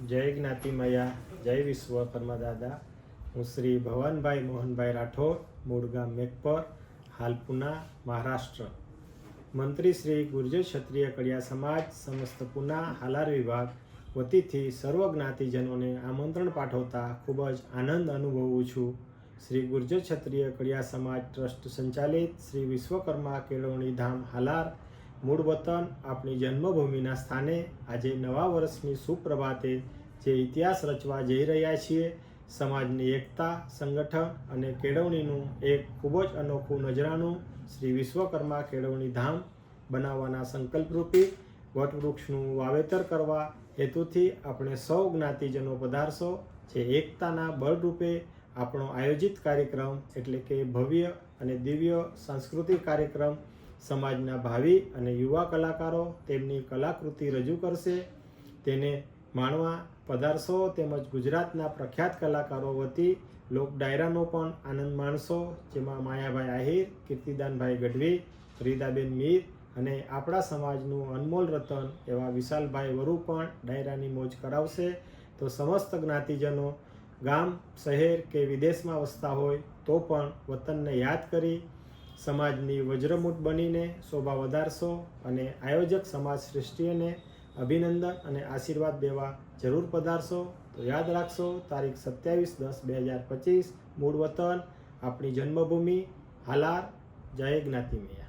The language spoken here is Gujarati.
જય જ્ઞાતિ મયા, જય વિશ્વકર્મા દાદા. હું શ્રી ભવનભાઈ મોહનભાઈ રાઠોડ, મૂળ ગામ મેકપર, હાલ પુના, મહારાષ્ટ્ર. મંત્રી શ્રી ગુર્જર ક્ષત્રિય કડિયા સમાજ સમસ્ત પુના હાલાર વિભાગ વતીથી સર્વ જ્ઞાતિજનોને આમંત્રણ પાઠવતા ખૂબ જ આનંદ અનુભવું છું. શ્રી ગુર્જર ક્ષત્રિય કડિયા સમાજ ટ્રસ્ટ સંચાલિત શ્રી વિશ્વકર્મા કેળવણી ધામ હાલાર મૂળ વતન આપણી જન્મભૂમિના સ્થાને આજે નવા વર્ષની સુપ્રભાતે જે ઇતિહાસ રચવા જઈ રહ્યા છીએ, સમાજની એકતા, સંગઠન અને કેળવણીનું એક ખૂબ જ અનોખું નજરાનું શ્રી વિશ્વકર્મા કેળવણી ધામ બનાવવાના સંકલ્પરૂપી વટવૃક્ષનું વાવેતર કરવા હેતુથી આપણે સૌ જ્ઞાતિજનો પધારશો. જે એકતાના બળરૂપે આપણો આયોજિત કાર્યક્રમ એટલે કે ભવ્ય અને દિવ્ય સાંસ્કૃતિક કાર્યક્રમ સમાજના ભાવિ અને યુવા કલાકારો તેમની કલાકૃતિ રજૂ કરશે. તેને માણવા પધારશો. તેમજ ગુજરાતના પ્રખ્યાત કલાકારો વતી લોક ડાયરાનો પણ આનંદ માણશો, જેમાં માયાભાઈ આહિર, કીર્તિદાનભાઈ ગઢવી, ફરીદાબેન મીર અને આપણા સમાજનું અનમોલ રતન એવા વિશાલભાઈ વરુ પણ ડાયરાની મોજ કરાવશે. તો સમસ્ત જ્ઞાતિજનો ગામ, શહેર કે વિદેશમાં વસતા હોય તો પણ વતનને યાદ કરી સમાજની વજ્રમૂઠ બનીને શોભા વધારશો અને આયોજક સમાજ શ્રેષ્ઠીઓને અભિનંદન અને આશીર્વાદ દેવા જરૂર પધારશો. તો યાદ રાખશો, તારીખ 27/10/2025, મૂળ વતન આપણી જન્મભૂમિ હાલાર. જય જ્ઞાતિ મૈયા.